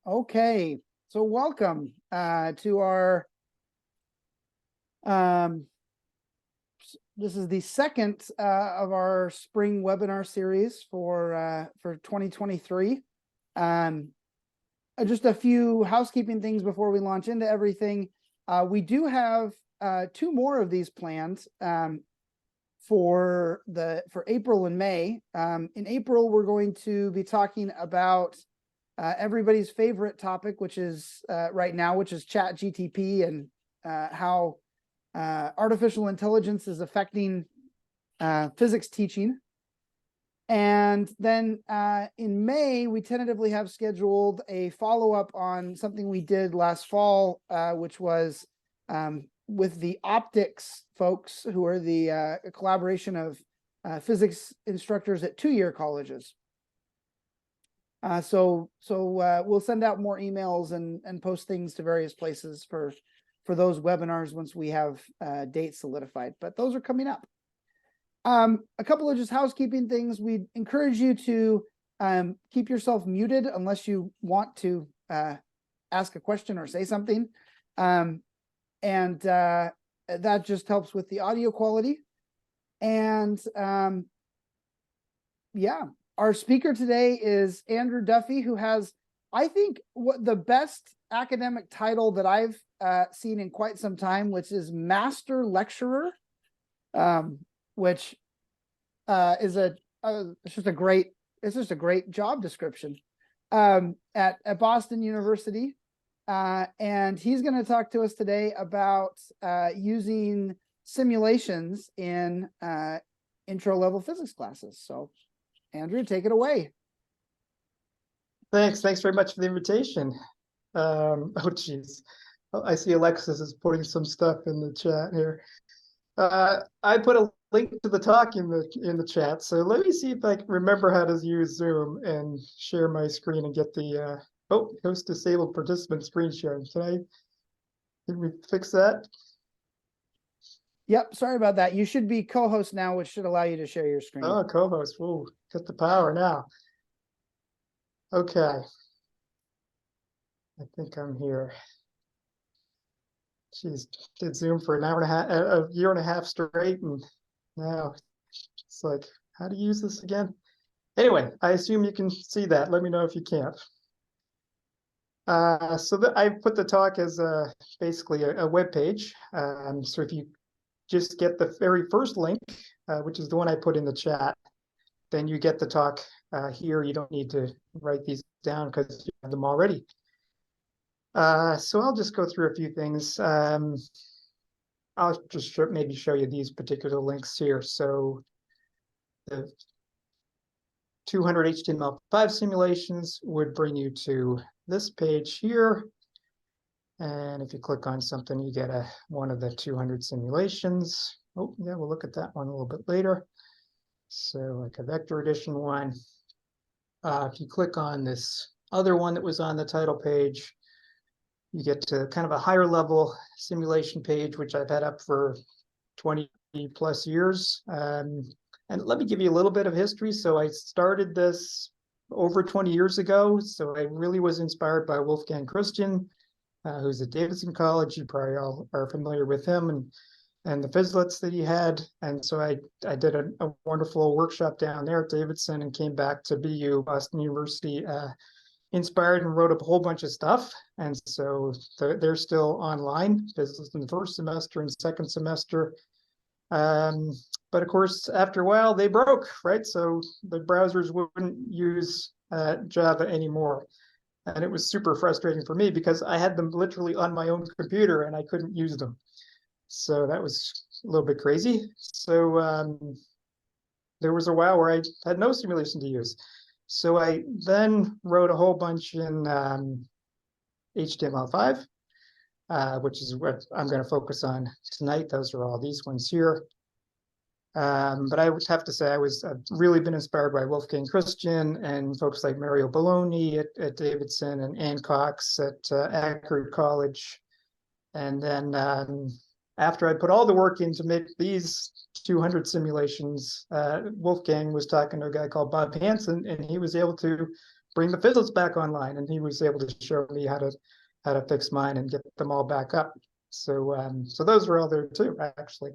Okay, so welcome to our this is the second of our spring webinar series for 2023. Just a few housekeeping things before we launch into everything. We do have two more of these planned for April and May. In April, we're going to be talking about everybody's favorite topic, which is right now, which is ChatGTP and how artificial intelligence is affecting physics teaching. And then in May, we tentatively have scheduled a follow-up on something we did last fall, which was with the optics folks, who are the collaboration of physics instructors at two-year colleges. So we'll send out more emails and post things to various places for those webinars once we have dates solidified, but those are coming up. A couple of just housekeeping things. We encourage you to keep yourself muted unless you want to ask a question or say something. And that just helps with the audio quality. And yeah. Our speaker today is Andrew Duffy, who has, I think, the best academic title that I've seen in quite some time, which is Master Lecturer, which is it's just a great job description at Boston University, and he's going to talk to us today about using simulations in intro level physics classes. So, Andrew, take it away. Thanks very much for the invitation. Oh geez, I see Alexis is putting some stuff in the chat here. I put a link to the talk in the chat, so let me see if I can remember how to use Zoom and share my screen and get the host disabled participant screen sharing. Can we fix that? Yep, sorry about that. You should be co-host now, which should allow you to share your screen. Oh, co-host. Whoa, get the power now. Okay. I think I'm here. Jeez, did Zoom for an hour and a half, a year and a half straight, and now it's like, how to use this again? Anyway, I assume you can see that. Let me know if you can't. So I put the talk as basically a web page. So if you just get the very first link, which is the one I put in the chat, then you get the talk here. You don't need to write these down because you have them already. So I'll just go through a few things. I'll just maybe show you these particular links here. So the 200 HTML5 simulations would bring you to this page here. And if you click on something, you get one of the 200 simulations. Oh, yeah, we'll look at that one a little bit later. So like a vector addition one. If you click on this other one that was on the title page, you get to kind of a higher level simulation page, which I've had up for 20 plus years. And let me give you a little bit of history. So I started this over 20 years ago. So I really was inspired by Wolfgang Christian, who's at Davidson College. You probably all are familiar with him and the Physlets that he had. And so I did a wonderful workshop down there at Davidson and came back to BU, Boston University, inspired and wrote up a whole bunch of stuff. And so they're still online. This is in the first semester and second semester. But of course, after a while, they broke, right? So the browsers wouldn't use Java anymore. And it was super frustrating for me because I had them literally on my own computer and I couldn't use them. So that was a little bit crazy. So there was a while where I had no simulation to use. So I then wrote a whole bunch in HTML5, which is what I'm going to focus on tonight. Those are all these ones here. But I would have to say I've really been inspired by Wolfgang Christian and folks like Mario Bologna at Davidson and Ann Cox at Akron College. And then after I put all the work in to make these 200 simulations, Wolfgang was talking to a guy called Bob Hansen, and he was able to bring the fizzles back online, and he was able to show me how to fix mine and get them all back up. So so those are all there too, actually.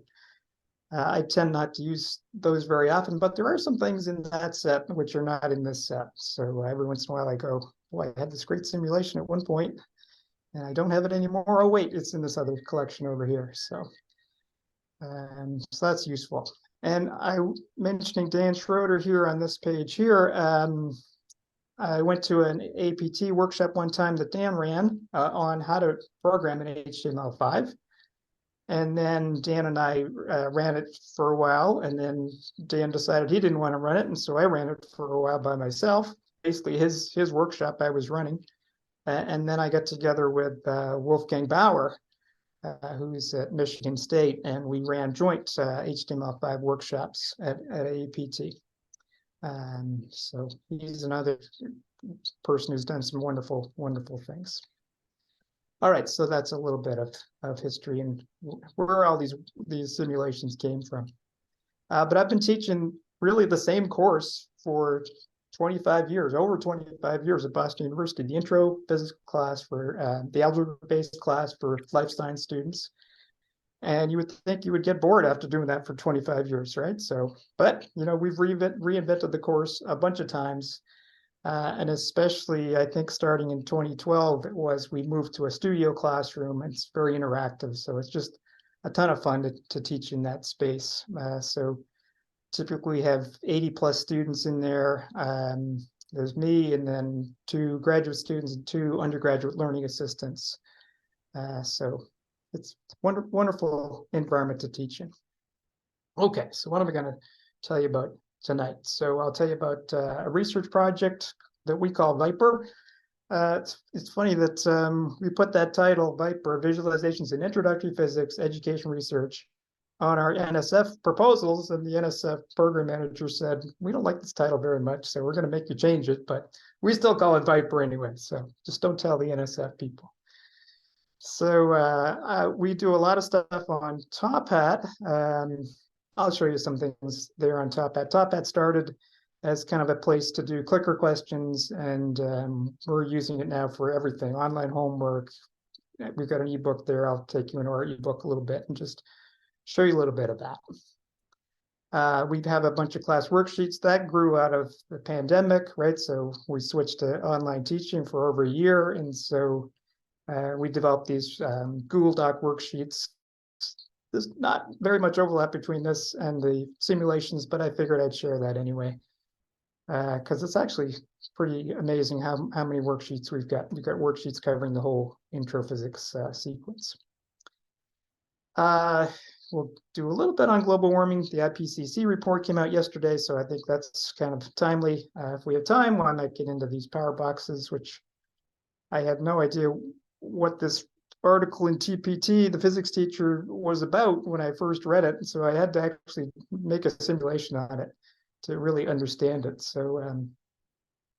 I tend not to use those very often, but there are some things in that set which are not in this set. So every once in a while I go, oh, I had this great simulation at one point, and I don't have it anymore. Oh, wait, it's in this other collection over here. So that's useful. And I mentioning Dan Schroeder here on this page here. I went to an APT workshop one time that Dan ran on how to program in HTML5. And then Dan and I ran it for a while, and then Dan decided he didn't want to run it, and so I ran it for a while by myself. Basically, his workshop I was running, and then I got together with Wolfgang Bauer, who's at Michigan State, and we ran joint HTML5 workshops at APT. So he's another person who's done some wonderful, wonderful things. All right, so that's a little bit of history and where all these simulations came from. But I've been teaching really the same course for 25 years, over 25 years at Boston University, the intro physics class for the algebra-based class for life science students. And you would think you would get bored after doing that for 25 years, right? So, but, you know, we've reinvented the course a bunch of times. And especially, I think, starting in 2012, we moved to a studio classroom. It's very interactive, so it's just a ton of fun to teach in that space. So typically we have 80 plus students in there. There's me, and then 2 graduate students and 2 undergraduate learning assistants. So it's a wonderful environment to teach in. Okay, so what am I going to tell you about tonight? So I'll tell you about a research project that we call Viper. It's funny that we put that title, Viper, Visualizations in Introductory Physics, Education Research, on our NSF proposals, and the NSF program manager said, we don't like this title very much, so we're going to make you change it, but we still call it Viper anyway, so just don't tell the NSF people. So we do a lot of stuff on Top Hat. I'll show you some things there on Top Hat. Top Hat started as kind of a place to do clicker questions, and we're using it now for everything, online homework. We've got an ebook there. I'll take you into our ebook a little bit and just show you a little bit of that. We have a bunch of class worksheets that grew out of the pandemic, right? So we switched to online teaching for over a year, and so we developed these Google Doc worksheets. There's not very much overlap between this and the simulations, but I figured I'd share that anyway, because it's actually pretty amazing how many worksheets we've got. We've got worksheets covering the whole intro physics sequence. We'll do a little bit on global warming. The IPCC report came out yesterday, so I think that's kind of timely. If we have time, I might get into these power boxes, which I had no idea what this article in TPT, the physics teacher, was about when I first read it. So I had to actually make a simulation on it to really understand it. So,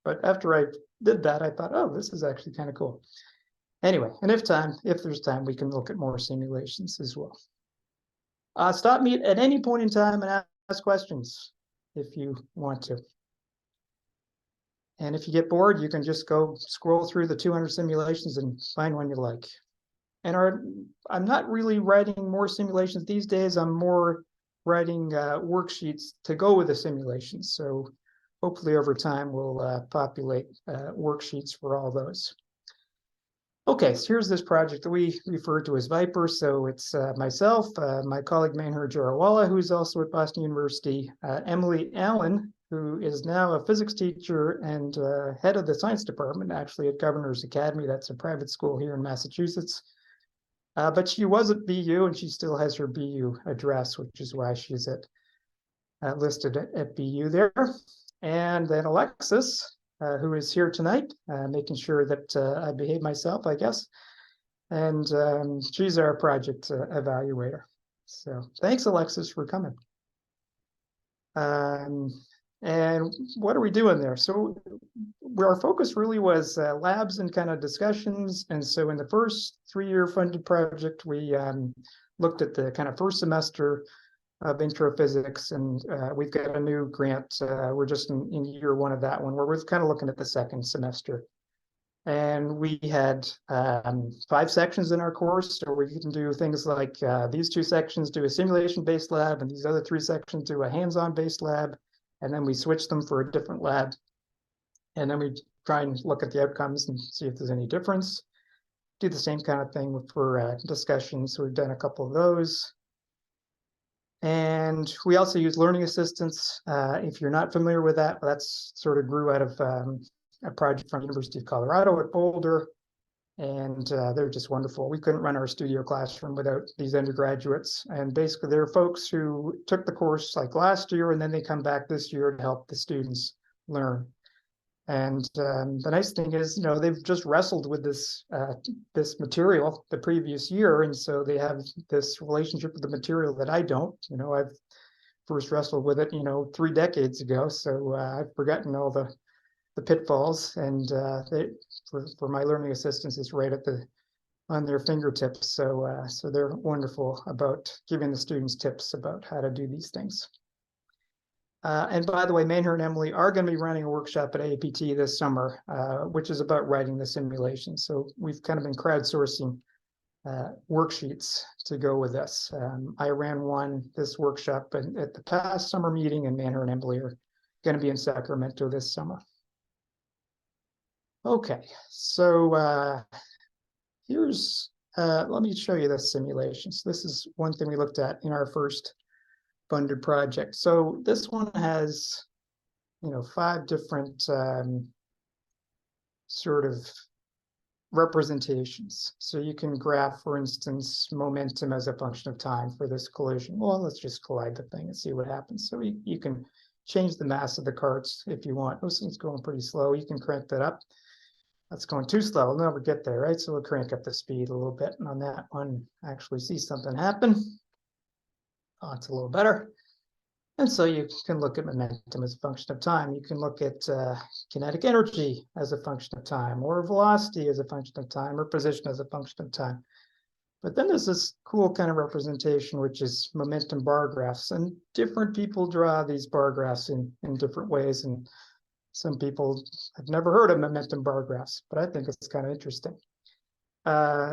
but after I did that, I thought, oh, this is actually kind of cool. Anyway, and if there's time, we can look at more simulations as well. Stop me at any point in time and ask questions if you want to. And if you get bored, you can just go scroll through the 200 simulations and find one you like. And I'm not really writing more simulations these days. I'm more writing worksheets to go with the simulations. So hopefully over time, we'll populate worksheets for all those. Okay, so here's this project that we refer to as Viper. So it's myself, my colleague Meher Jarawala, who's also at Boston University, Emily Allen, who is now a physics teacher and head of the science department, actually at Governor's Academy. That's a private school here in Massachusetts. But she was at BU, and she still has her BU address, which is why she's listed at BU there. And then Alexis, who is here tonight, making sure that I behave myself, I guess. And she's our project evaluator. So thanks, Alexis, for coming. And what are we doing there? So our focus really was labs and kind of discussions. And so in the first 3-year funded project, we looked at the kind of first semester of intro physics, and we've got a new grant. We're just in year one of that one, where we're kind of looking at the second semester. And we had 5 sections in our course, so we can do things like these 2 sections do a simulation-based lab, and these other 3 sections do a hands-on based lab, and then we switch them for a different lab. And then we try and look at the outcomes and see if there's any difference. Do the same kind of thing for discussions. So we've done a couple of those. And we also use learning assistants. If you're not familiar with that, that's sort of grew out of a project from University of Colorado at Boulder, and they're just wonderful. We couldn't run our studio classroom without these undergraduates, and basically they're folks who took the course like last year, and then they come back this year to help the students learn. And the nice thing is, they've just wrestled with this material the previous year, and so they have this relationship with the material that I don't. I've first wrestled with it, 3 decades ago, so I've forgotten all the pitfalls, and for my learning assistants, it's right on their fingertips. So they're wonderful about giving the students tips about how to do these things. And by the way, Maynard and Emily are going to be running a workshop at AAPT this summer, which is about writing the simulation. So we've kind of been crowdsourcing worksheets to go with this. I ran this workshop at the past summer meeting, and Maynard and Emily are going to be in Sacramento this summer. Okay, so here's, let me show you the simulations. This is one thing we looked at in our first funded project. So this one has, 5 different sort of representations. So you can graph, for instance, momentum as a function of time for this collision. Well, let's just collide the thing and see what happens. So you can change the mass of the carts if you want. This thing's going pretty slow. You can crank that up. That's going too slow. We'll never get there, right? So we'll crank up the speed a little bit. And on that one, actually see something happen. Oh, it's a little better. And so you can look at momentum as a function of time. You can look at kinetic energy as a function of time, or velocity as a function of time, or position as a function of time. But then there's this cool kind of representation, which is momentum bar graphs. And different people draw these bar graphs in different ways. And some people have never heard of momentum bar graphs, but I think it's kind of interesting.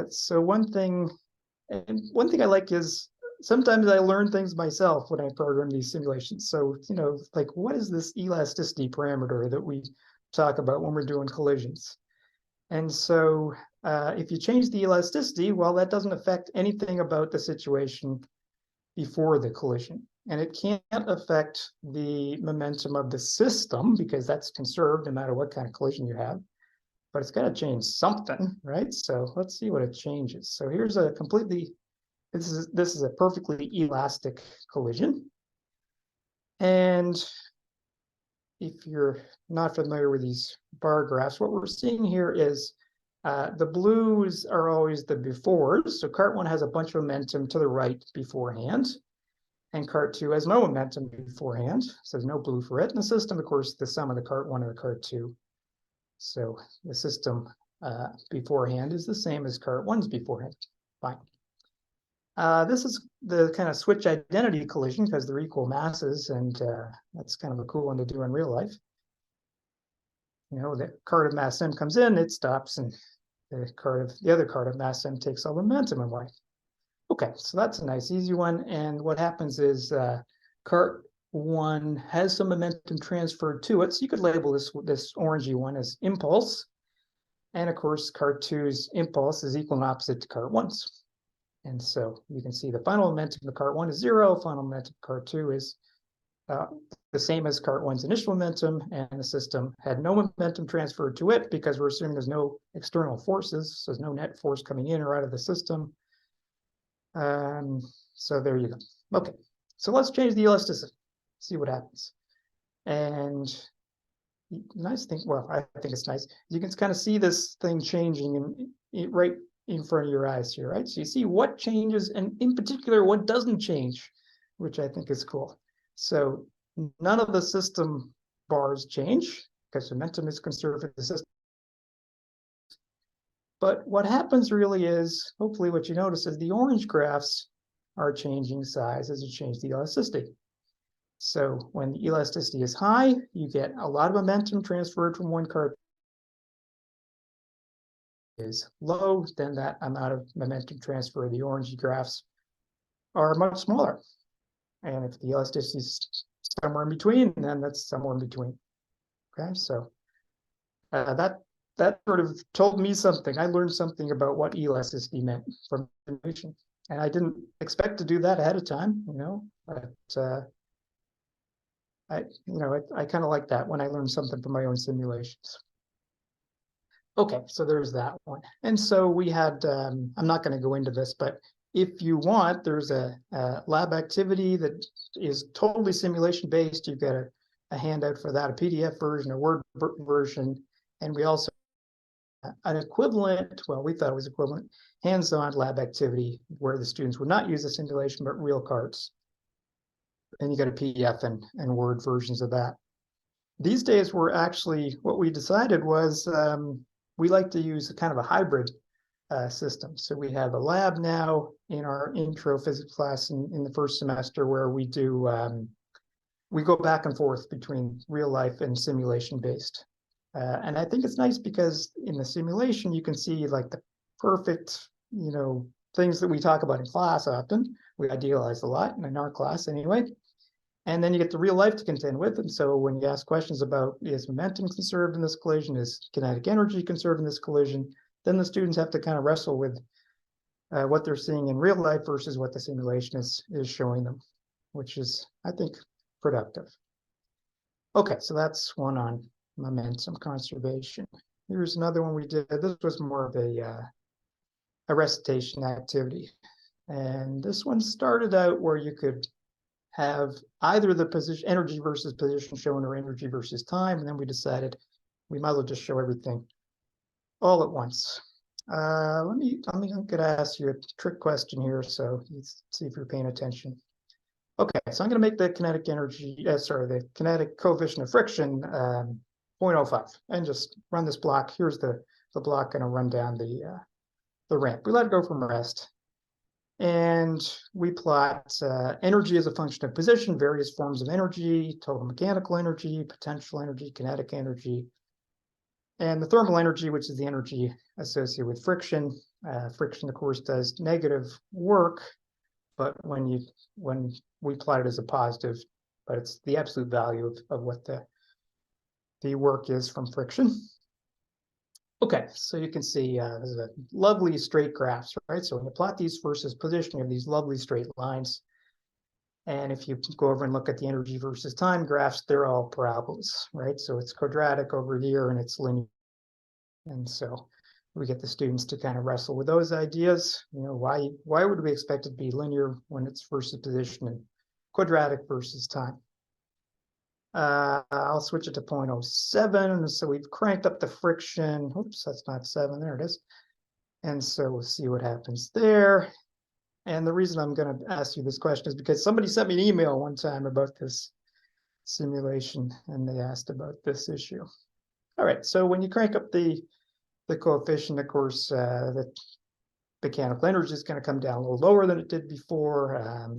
So one thing I like is sometimes I learn things myself when I program these simulations. So, like, what is this elasticity parameter that we talk about when we're doing collisions? And so if you change the elasticity, well, that doesn't affect anything about the situation before the collision. And it can't affect the momentum of the system because that's conserved no matter what kind of collision you have. But it's got to change something, right? So let's see what it changes. So here's a completely, this is a perfectly elastic collision. And if you're not familiar with these bar graphs, what we're seeing here is the blues are always the befores. So cart 1 has a bunch of momentum to the right beforehand. And cart 2 has no momentum beforehand, so there's no blue for it. And the system, of course, the sum of the cart 1 and the cart 2. So the system beforehand is the same as cart 1's beforehand. Fine. This is the kind of switch identity collision because they're equal masses, and that's kind of a cool one to do in real life. The cart of mass m comes in, it stops, and the other cart of mass m takes all the momentum away. Okay, so that's a nice easy one. And what happens is cart 1 has some momentum transferred to it. So you could label this orangey one as impulse. And of course, cart 2's impulse is equal and opposite to cart 1's. And so you can see the final momentum of cart 1 is 0. Final momentum of cart 2 is the same as cart 1's initial momentum. And the system had no momentum transferred to it because we're assuming there's no external forces. So there's no net force coming in or out of the system. So there you go. Okay, so let's change the elasticity, see what happens. And nice thing, well, I think it's nice. You can kind of see this thing changing right in front of your eyes here, right? So you see what changes, and in particular, what doesn't change, which I think is cool. So none of the system bars change because momentum is conserved in the system. But what happens really is, hopefully what you notice is the orange graphs are changing size as you change the elasticity. So when the elasticity is high, you get a lot of momentum transferred from one card. Is low, then that amount of momentum transfer, the orangey graphs, are much smaller. And if the elasticity is somewhere in between, then that's somewhere in between. Okay, so that sort of told me something. I learned something about what elasticity meant from simulation, and I didn't expect to do that ahead of time, but I kind of like that when I learn something from my own simulations. Okay, so there's that one. And so we had, I'm not going to go into this, but if you want, there's a lab activity that is totally simulation based. You've got a handout for that, a PDF version, a Word version, and we also an equivalent, well, we thought it was equivalent, hands-on lab activity where the students would not use the simulation, but real cards. And you got a PDF and Word versions of that. These days, we're actually, what we decided was we like to use a kind of a hybrid system. So we have a lab now in our intro physics class in the first semester where we do, we go back and forth between real life and simulation based. And I think it's nice because in the simulation, you can see like the perfect, things that we talk about in class often. We idealize a lot in our class anyway. And then you get the real life to contend with. And so when you ask questions about, is momentum conserved in this collision? Is kinetic energy conserved in this collision? Then the students have to kind of wrestle with what they're seeing in real life versus what the simulation is showing them, which is, I think, productive. Okay, so that's one on momentum conservation. Here's another one we did. This was more of a recitation activity. And this one started out where you could have either the position, energy versus position shown, or energy versus time. And then we decided we might as well just show everything all at once. I'm going to ask you a trick question here, so let's see if you're paying attention. Okay, so I'm going to make the kinetic energy, the kinetic coefficient of friction 0.05, and just run this block. Here's the block going to run down the ramp. We let it go from rest. And we plot energy as a function of position, various forms of energy, total mechanical energy, potential energy, kinetic energy, and the thermal energy, which is the energy associated with friction. Friction, of course, does negative work, but when we plot it as a positive, but it's the absolute value of what the work is from friction. Okay, so you can see there's a lovely straight graphs, right? So when you plot these versus position, you have these lovely straight lines. And if you go over and look at the energy versus time graphs, they're all parabolas, right? So it's quadratic over here and it's linear. And so we get the students to kind of wrestle with those ideas. Why would we expect it to be linear when it's versus position and quadratic versus time? I'll switch it to 0.07. So we've cranked up the friction. Oops, that's not 7. There it is. And so we'll see what happens there. And the reason I'm going to ask you this question is because somebody sent me an email one time about this simulation, and they asked about this issue. All right, so when you crank up the coefficient, of course, the mechanical energy is going to come down a little lower than it did before.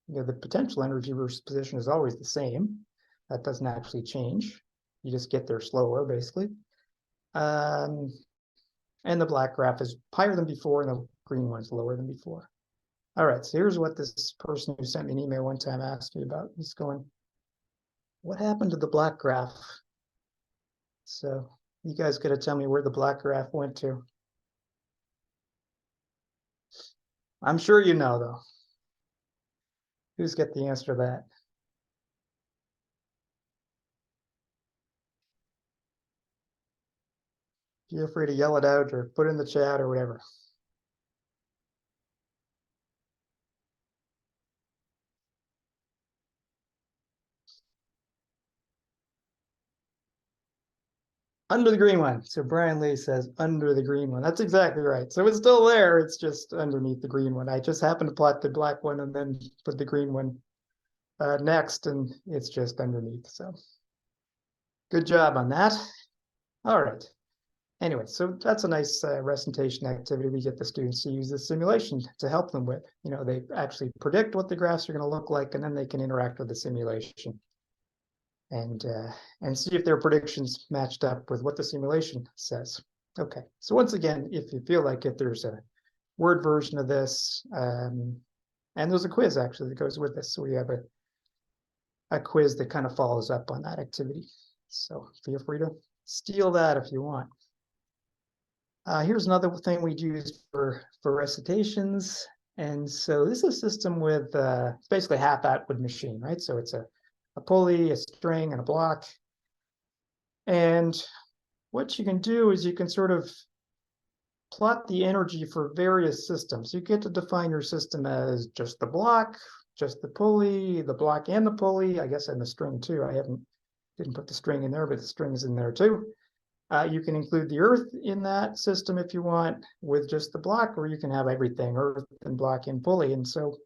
The potential energy versus position is always the same. That doesn't actually change. You just get there slower, basically. And the black graph is higher than before, and the green one's lower than before. All right, so here's what this person who sent me an email one time asked me about. He's going, what happened to the black graph? So you guys got to tell me where the black graph went to. I'm sure you know, though. Who's got the answer to that? Feel free to yell it out or put it in the chat or whatever. Under the green one. So Brian Lee says under the green one. That's exactly right. So it's still there. It's just underneath the green one. I just happened to plot the black one and then put the green one next, and it's just underneath. So good job on that. All right. Anyway, so that's a nice recitation activity we get the students to use this simulation to help them with. They actually predict what the graphs are going to look like, and then they can interact with the simulation and see if their predictions matched up with what the simulation says. Okay, so once again, if you feel like it, there's a Word version of this, and there's a quiz actually that goes with this. So we have a quiz that kind of follows up on that activity. So feel free to steal that if you want. Here's another thing we use for recitations. And so this is a system with it's basically a half-output machine, right? So it's a pulley, a string, and a block. And what you can do is you can sort of plot the energy for various systems. You get to define your system as just the block, just the pulley, the block and the pulley, I guess, and the string too. I didn't put the string in there, but the string's in there too. You can include the earth in that system if you want with just the block, or you can have everything, earth and block and pulley. And so,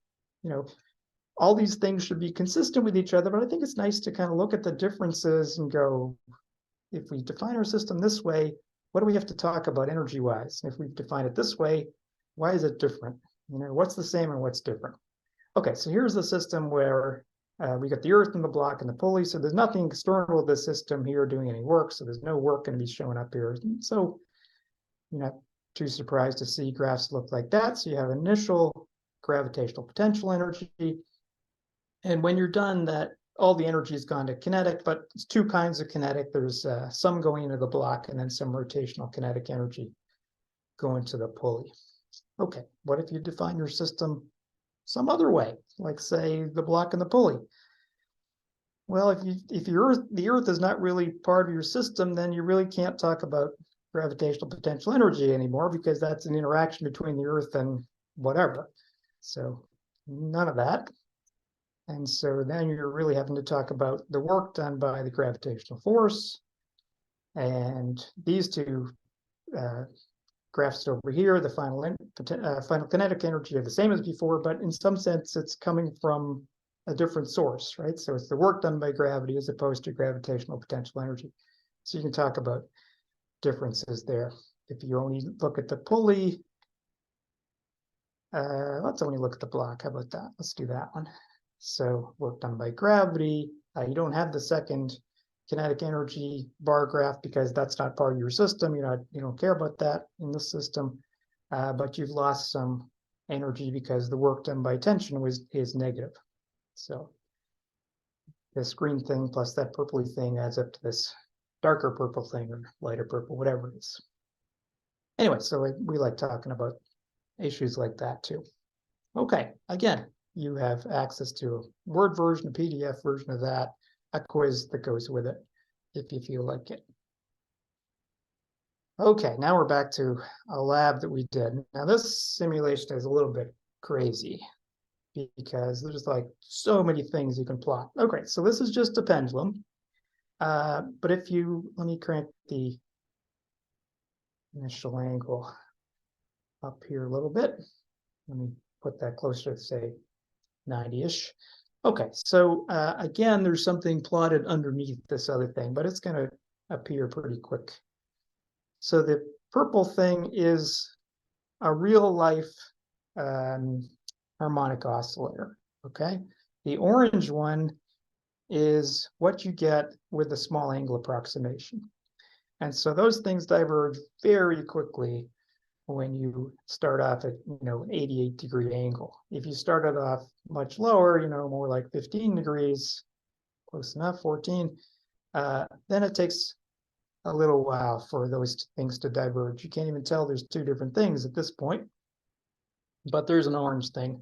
all these things should be consistent with each other, but I think it's nice to kind of look at the differences and go, if we define our system this way, what do we have to talk about energy-wise? If we define it this way, why is it different? What's the same and what's different? Okay, so here's the system where we got the earth and the block and the pulley. So there's nothing external to the system here doing any work. So there's no work going to be showing up here. So you're not too surprised to see graphs look like that. So you have initial gravitational potential energy. And when you're done, that all the energy has gone to kinetic, but it's two kinds of kinetic. There's some going into the block and then some rotational kinetic energy going to the pulley. Okay, what if you define your system some other way, like say the block and the pulley? Well, if the earth is not really part of your system, then you really can't talk about gravitational potential energy anymore, because that's an interaction between the earth and whatever. So none of that. And so then you're really having to talk about the work done by the gravitational force. And these two graphs over here, the final kinetic energy, are the same as before, but in some sense, it's coming from a different source, right? So it's the work done by gravity as opposed to gravitational potential energy. So you can talk about differences there. If you only look at the pulley, let's only look at the block. How about that? Let's do that one. So work done by gravity. You don't have the second kinetic energy bar graph because that's not part of your system. You don't care about that in this system, but you've lost some energy because the work done by tension is negative. So this green thing plus that purpley thing adds up to this darker purple thing or lighter purple, whatever it is. Anyway, so we like talking about issues like that too. Okay, again, you have access to a Word version, a PDF version of that, a quiz that goes with it, if you feel like it. Okay, now we're back to a lab that we did. Now this simulation is a little bit crazy because there's like so many things you can plot. Okay, so this is just a pendulum. But if you, let me crank the initial angle up here a little bit. Let me put that closer to say 90-ish. Okay, so again, there's something plotted underneath this other thing, but it's going to appear pretty quick. So the purple thing is a real life harmonic oscillator, okay? The orange one is what you get with a small angle approximation. And so those things diverge very quickly when you start off at, 88-degree angle. If you started off much lower, more like 15 degrees, close enough, 14, then it takes a little while for those things to diverge. You can't even tell there's two different things at this point, but there's an orange thing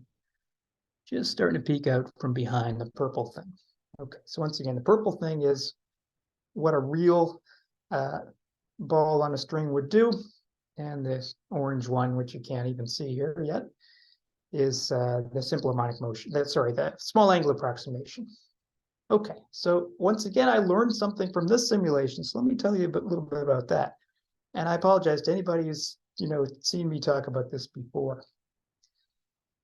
just starting to peek out from behind the purple thing. Okay, so once again, the purple thing is what a real ball on a string would do. And this orange one, which you can't even see here yet, is the simple harmonic motion. The small angle approximation. Okay, so once again, I learned something from this simulation. So let me tell you a little bit about that. And I apologize to anybody who's seen me talk about this before.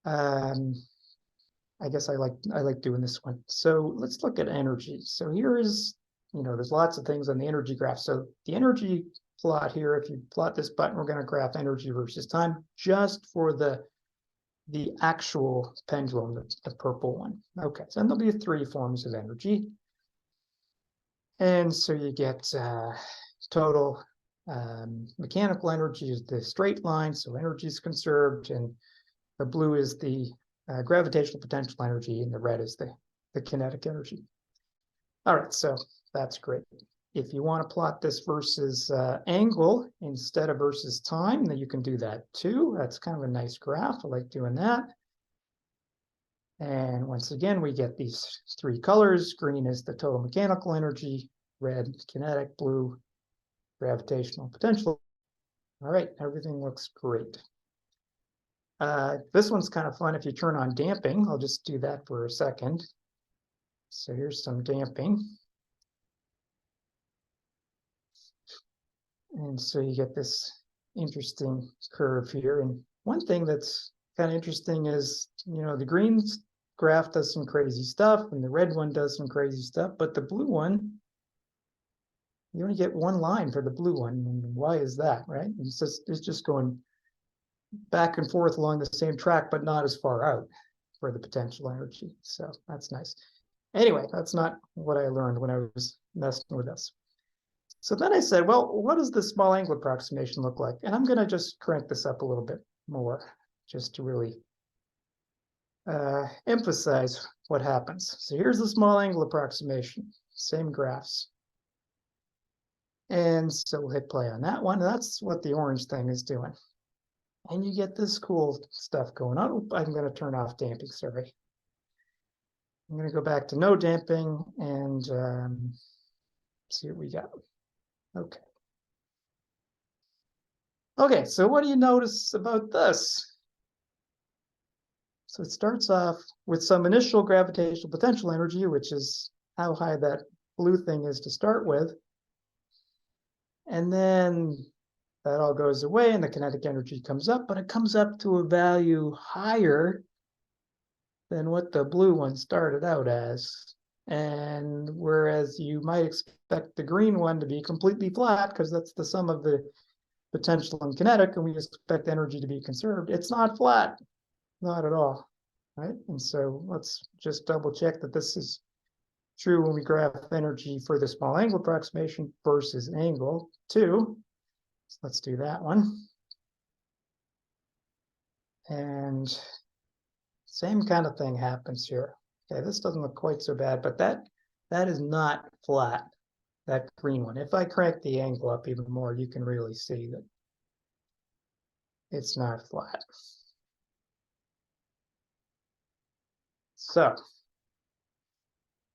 I guess I like doing this one. So let's look at energy. So here is, there's lots of things on the energy graph. So the energy plot here, if you plot this button, we're going to graph energy versus time just for the actual pendulum, the purple one. Okay, so then there'll be 3 forms of energy. And so you get total mechanical energy is the straight line, so energy is conserved, and the blue is the gravitational potential energy, and the red is the kinetic energy. All right, so that's great. If you want to plot this versus angle instead of versus time, then you can do that too. That's kind of a nice graph. I like doing that. And once again, we get these 3 colors. Green is the total mechanical energy, red kinetic, blue gravitational potential. All right, everything looks great. This one's kind of fun if you turn on damping. I'll just do that for a second. So here's some damping. And so you get this interesting curve here. And one thing that's kind of interesting is, you know, the green graph does some crazy stuff and the red one does some crazy stuff, but the blue one, you only get 1 line for the blue one. And why is that, right? It's just going back and forth along the same track, but not as far out for the potential energy. So that's nice. Anyway, that's not what I learned when I was messing with this. So then I said, well, what does the small angle approximation look like? And I'm going to just crank this up a little bit more just to really emphasize what happens. So here's the small angle approximation, same graphs. And so we'll hit play on that one. That's what the orange thing is doing. And you get this cool stuff going on. Oh, I'm going to turn off damping, sorry. I'm going to go back to no damping and see what we got. Okay. Okay, so what do you notice about this? So it starts off with some initial gravitational potential energy, which is how high that blue thing is to start with. And then that all goes away and the kinetic energy comes up, but it comes up to a value higher than what the blue one started out as. And whereas you might expect the green one to be completely flat, because that's the sum of the potential and kinetic, and we expect energy to be conserved, it's not flat, not at all, right? And so let's just double check that this is true when we graph energy for the small angle approximation versus angle 2. So let's do that one. And same kind of thing happens here. Okay, this doesn't look quite so bad, but that is not flat, that green one. If I crank the angle up even more, you can really see that it's not flat. So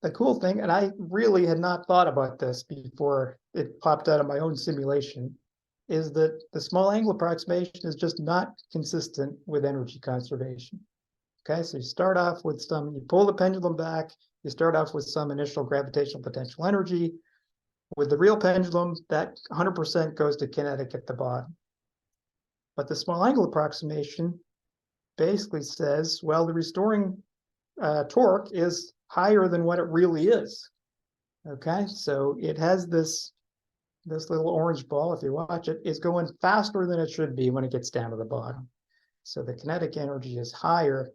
the cool thing, and I really had not thought about this before it popped out of my own simulation, is that the small angle approximation is just not consistent with energy conservation. Okay, so you start off with you pull the pendulum back, you start off with some initial gravitational potential energy. With the real pendulum, that 100% goes to kinetic at the bottom. But the small angle approximation basically says, well, the restoring torque is higher than what it really is. Okay, so it has this little orange ball, if you watch it, is going faster than it should be when it gets down to the bottom. So the kinetic energy is higher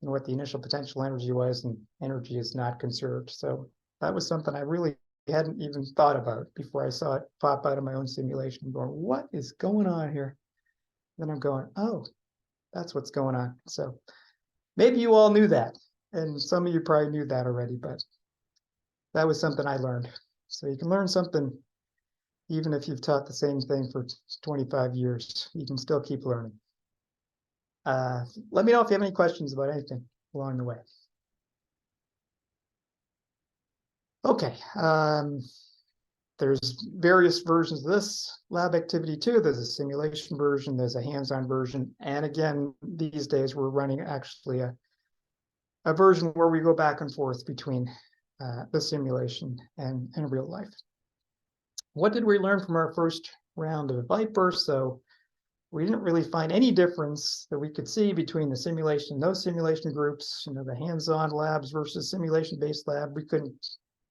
than what the initial potential energy was, and energy is not conserved. So that was something I really hadn't even thought about before I saw it pop out of my own simulation. I'm going, what is going on here? Then I'm going, oh, that's what's going on. So maybe you all knew that, and some of you probably knew that already, but that was something I learned. So you can learn something even if you've taught the same thing for 25 years, you can still keep learning. Let me know if you have any questions about anything along the way. Okay, there's various versions of this lab activity too. There's a simulation version, there's a hands-on version, and again, these days we're running actually a version where we go back and forth between the simulation and real life. What did we learn from our first round of Viper? So we didn't really find any difference that we could see between the simulation and those simulation groups, you know, the hands-on labs versus simulation-based lab. We couldn't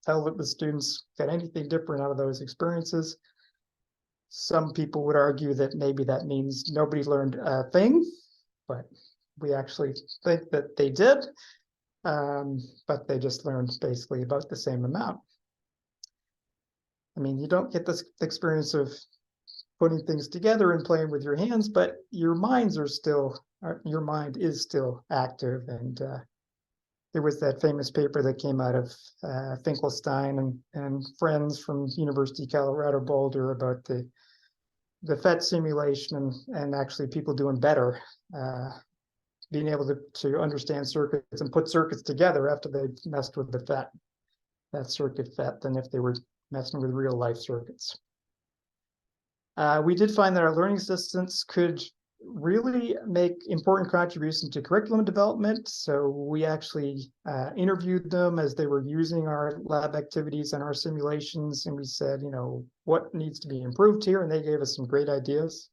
tell that the students got anything different out of those experiences. Some people would argue that maybe that means nobody learned a thing, but we actually think that they did, but they just learned basically about the same amount. I mean, you don't get this experience of putting things together and playing with your hands, but your mind is still active. And there was that famous paper that came out of Finkelstein and friends from University of Colorado Boulder about the PhET simulation and actually people doing better, being able to understand circuits and put circuits together after they messed with the PhET, that circuit PhET, than if they were messing with real life circuits. We did find that our learning assistants could really make important contributions to curriculum development. So we actually interviewed them as they were using our lab activities and our simulations. And we said, you know, what needs to be improved here? And they gave us some great ideas.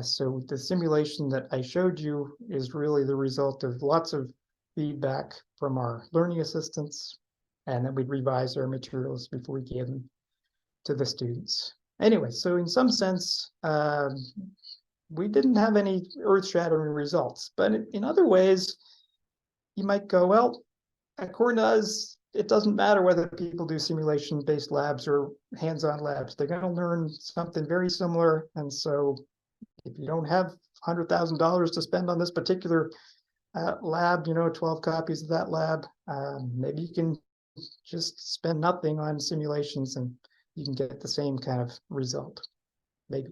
So the simulation that I showed you is really the result of lots of feedback from our learning assistants. And then we'd revise our materials before we gave them to the students. Anyway, so in some sense, we didn't have any earth-shattering results, but in other ways, you might go, well, according to us, it doesn't matter whether people do simulation-based labs or hands-on labs. They're going to learn something very similar. And so if you don't have $100,000 to spend on this particular lab, 12 copies of that lab, maybe you can just spend nothing on simulations and you can get the same kind of result, maybe.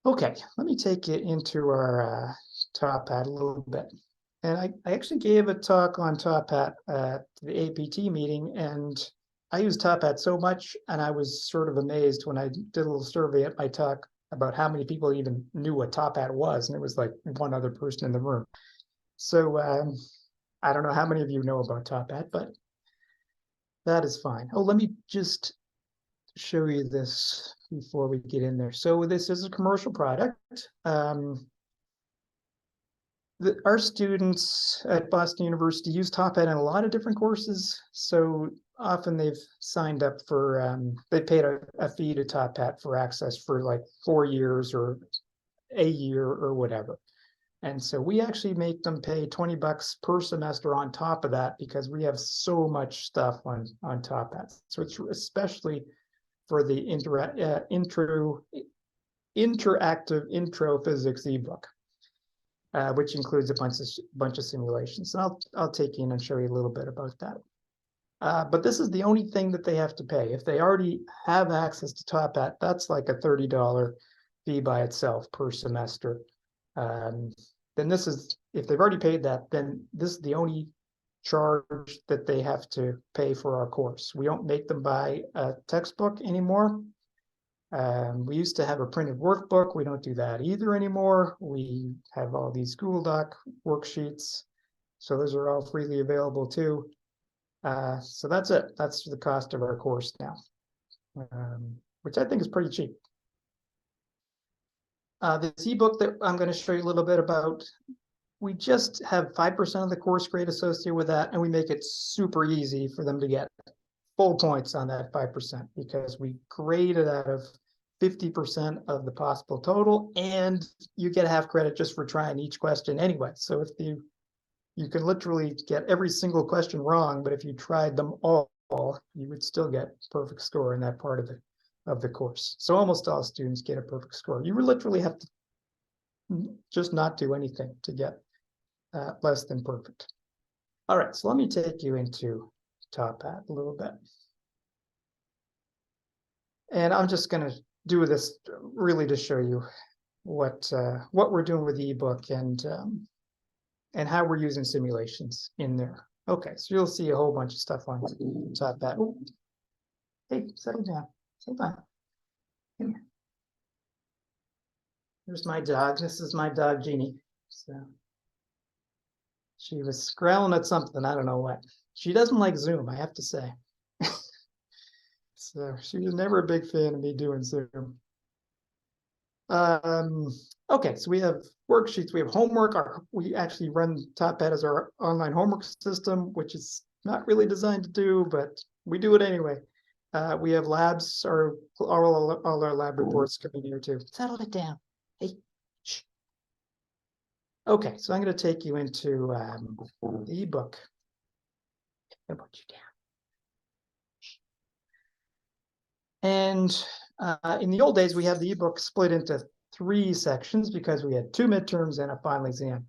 Okay, let me take you into our Top Hat a little bit. And I actually gave a talk on Top Hat at the APT meeting, and I used Top Hat so much, and I was sort of amazed when I did a little survey at my talk about how many people even knew what Top Hat was, and it was like one other person in the room. So I don't know how many of you know about Top Hat, but that is fine. Oh, let me just show you this before we get in there. So this is a commercial product. Our students at Boston University use Top Hat in a lot of different courses. So often they've signed up for, they paid a fee to Top Hat for access for like 4 years or a year or whatever. And so we actually make them pay $20 per semester on top of that because we have so much stuff on Top Hat. So it's especially for the interactive intro physics ebook, which includes a bunch of simulations. And I'll take you in and show you a little bit about that. But this is the only thing that they have to pay. If they already have access to Top Hat, that's like a $30 fee by itself per semester. Then this is, if they've already paid that, then this is the only charge that they have to pay for our course. We don't make them buy a textbook anymore. We used to have a printed workbook. We don't do that either anymore. We have all these Google Doc worksheets. So those are all freely available too. So that's it. That's the cost of our course now, which I think is pretty cheap. This ebook that I'm going to show you a little bit about, we just have 5% of the course grade associated with that, and we make it super easy for them to get full points on that 5% because we grade it out of 50% of the possible total, and you get half credit just for trying each question anyway. So if you can literally get every single question wrong, but if you tried them all, you would still get perfect score in that part of the course. So almost all students get a perfect score. You literally have to just not do anything to get less than perfect. All right, so let me take you into Top Hat a little bit. And I'm just going to do this really to show you what we're doing with the ebook and how we're using simulations in there. Okay, so you'll see a whole bunch of stuff on Top Hat. Ooh. Hey, settle down. Settle down. Come here. There's my dog. This is my dog, Jeannie. So she was growling at something. I don't know what. She doesn't like Zoom, I have to say. So she was never a big fan of me doing Zoom. Okay, so we have worksheets, we have homework. We actually run Top Hat as our online homework system, which is not really designed to do, but we do it anyway. We have labs, or all our lab reports coming here too. Settle it down. Hey, shh. Okay, so I'm going to take you into the ebook. I'm going to put you down. And in the old days, we had the ebook split into 3 sections because we had 2 midterms and a final exam.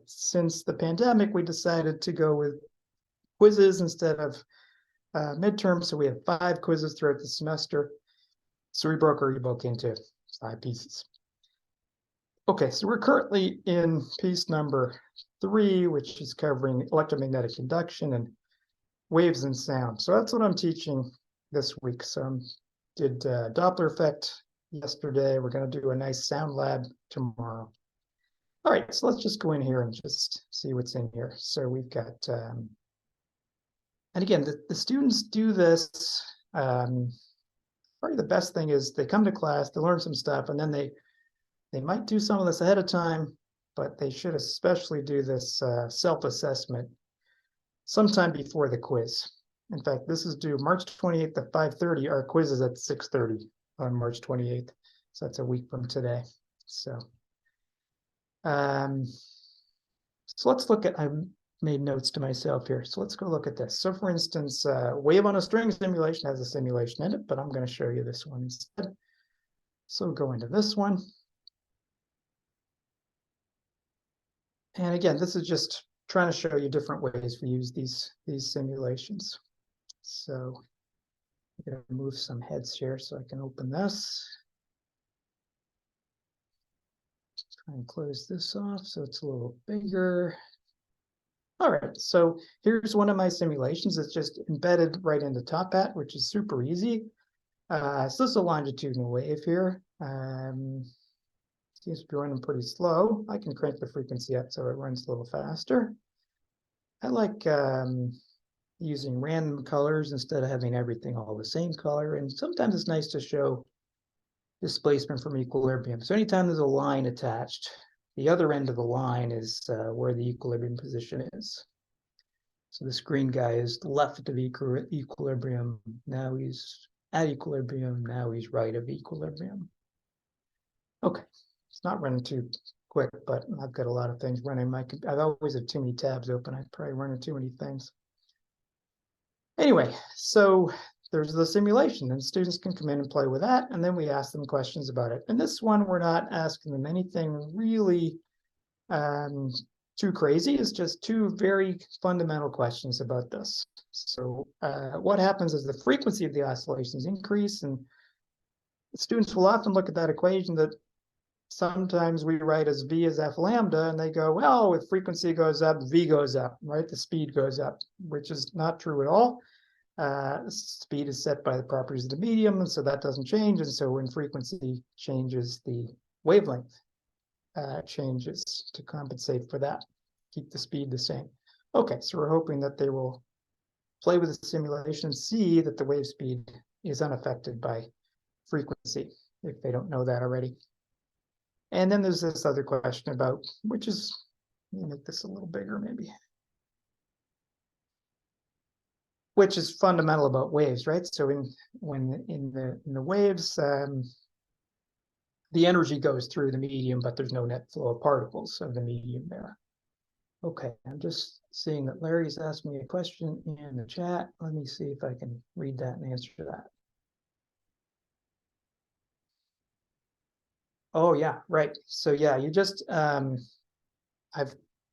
Since the pandemic, we decided to go with quizzes instead of midterms. So we have 5 quizzes throughout the semester. So we broke our ebook into 5 pieces. Okay, so we're currently in piece number 3, which is covering electromagnetic induction and waves and sound. So that's what I'm teaching this week. So I did Doppler effect yesterday. We're going to do a nice sound lab tomorrow. All right, so let's just go in here and just see what's in here. So we've got, and again, the students do this. Probably the best thing is they come to class, they learn some stuff, and then they might do some of this ahead of time, but they should especially do this self-assessment sometime before the quiz. In fact, this is due March 28th at 5:30. Our quiz is at 6:30 on March 28th. So that's a week from today. So let's look at, I made notes to myself here. So let's go look at this. So for instance, wave on a string simulation has a simulation in it, but I'm going to show you this one instead. So go into this one. And again, this is just trying to show you different ways we use these simulations. So I'm going to move some heads here so I can open this. Try and close this off so it's a little bigger. All right, so here's one of my simulations. It's just embedded right into Top Hat, which is super easy. So this is a longitudinal wave here. Seems to be running pretty slow. I can crank the frequency up so it runs a little faster. I like using random colors instead of having everything all the same color. And sometimes it's nice to show displacement from equilibrium. So anytime there's a line attached, the other end of the line is where the equilibrium position is. So this green guy is left of equilibrium. Now he's at equilibrium. Now he's right of equilibrium. Okay, it's not running too quick, but I've got a lot of things running. I've always had too many tabs open. I'm probably running too many things. Anyway, so there's the simulation, and students can come in and play with that, and then we ask them questions about it. And this one, we're not asking them anything really too crazy. It's just 2 very fundamental questions about this. So what happens is the frequency of the oscillations increase, and students will often look at that equation that sometimes we write as V as F lambda, and they go, well, if frequency goes up, V goes up, right? The speed goes up, which is not true at all. Speed is set by the properties of the medium, and so that doesn't change. And so when frequency changes, the wavelength changes to compensate for that, keep the speed the same. Okay, so we're hoping that they will play with the simulation, see that the wave speed is unaffected by frequency, if they don't know that already. And then there's this other question about, which is, let me make this a little bigger maybe, which is fundamental about waves, right? So in the waves, the energy goes through the medium, but there's no net flow of particles of the medium there. Okay, I'm just seeing that Larry's asked me a question in the chat. Let me see if I can read that and answer that. Oh yeah, right. So yeah, you just I'm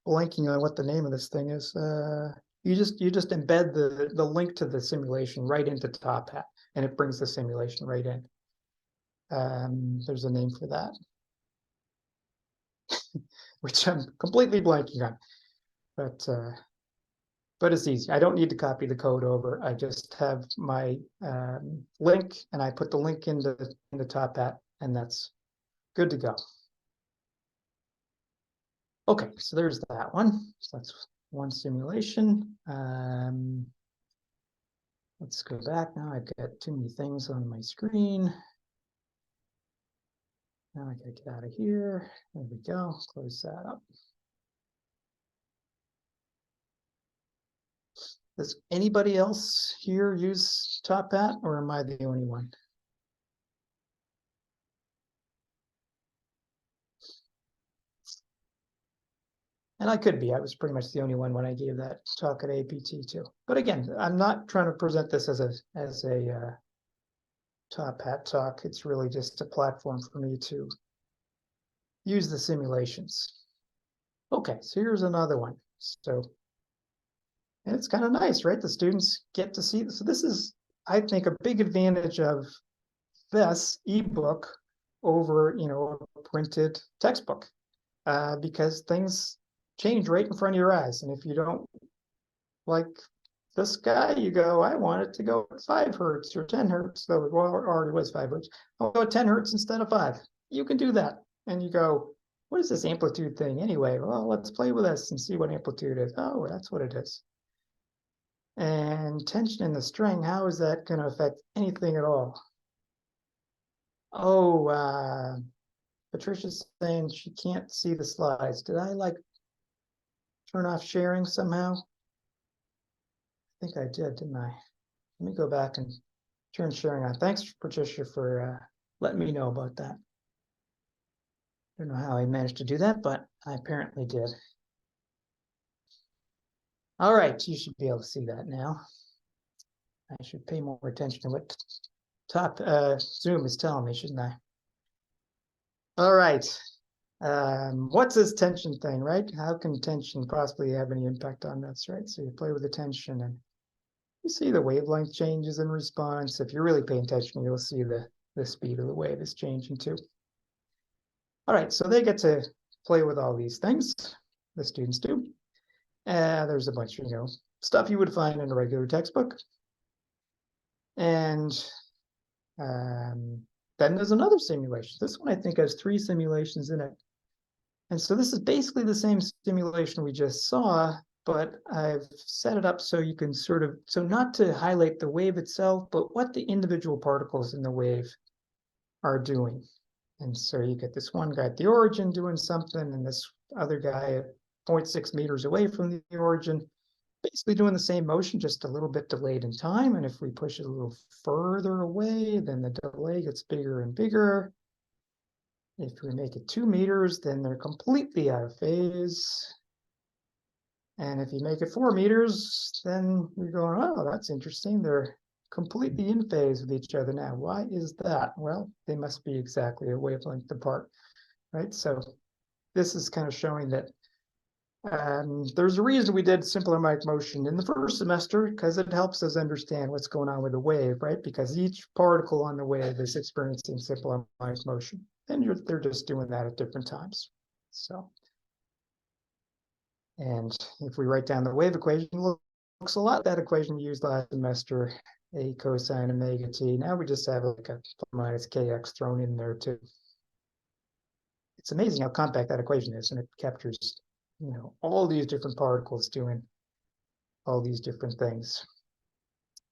blanking on what the name of this thing is. You just embed the link to the simulation right into Top Hat, and it brings the simulation right in. There's a name for that, which I'm completely blanking on, but it's easy. I don't need to copy the code over. I just have my link, and I put the link into Top Hat, and that's good to go. Okay, so there's that one. So that's one simulation. Let's go back now. I've got too many things on my screen. Now I gotta get out of here. There we go. Close that up. Does anybody else here use Top Hat, or am I the only one? And I could be. I was pretty much the only one when I gave that talk at APT too. But again, I'm not trying to present this as a Top Hat talk. It's really just a platform for me to use the simulations. Okay, so here's another one. So, and it's kind of nice, right? The students get to see. So this is, I think, a big advantage of this ebook over, a printed textbook, because things change right in front of your eyes. And if you don't like this guy, you go, I want it to go at 5 hertz or 10 hertz, though it already was 5 hertz. I'll go at 10 hertz instead of 5. You can do that. And you go, what is this amplitude thing anyway? Well, let's play with this and see what amplitude is. Oh, that's what it is. And tension in the string, how is that going to affect anything at all? Oh, Patricia's saying she can't see the slides. Did I turn off sharing somehow? I think I did, didn't I? Let me go back and turn sharing on. Thanks, Patricia, for letting me know about that. I don't know how I managed to do that, but I apparently did. All right, you should be able to see that now. I should pay more attention to what Zoom is telling me, shouldn't I? All right. What's this tension thing, right? How can tension possibly have any impact on this, right? So you play with the tension and you see the wavelength changes in response. If you're really paying attention, you'll see the speed of the wave is changing too. All right, so they get to play with all these things, the students do. There's a bunch of, stuff you would find in a regular textbook. And then there's another simulation. This one, I think, has 3 simulations in it. And so this is basically the same simulation we just saw, but I've set it up so you can so not to highlight the wave itself, but what the individual particles in the wave are doing. And so you get this one guy at the origin doing something, and this other guy at 0.6 meters away from the origin, basically doing the same motion, just a little bit delayed in time. And if we push it a little further away, then the delay gets bigger and bigger. If we make it 2 meters, then they're completely out of phase. And if you make it 4 meters, then you're going, oh, that's interesting. They're completely in phase with each other now. Why is that? Well, they must be exactly a wavelength apart, right? So this is kind of showing that there's a reason we did simple harmonic motion in the first semester, because it helps us understand what's going on with the wave, right? Because each particle on the wave is experiencing simple harmonic motion, and they're just doing that at different times. So, and if we write down the wave equation, it looks a lot like that equation we used last semester, a cosine omega t. Now we just have like a minus kx thrown in there too. It's amazing how compact that equation is, and it captures, all these different particles doing all these different things.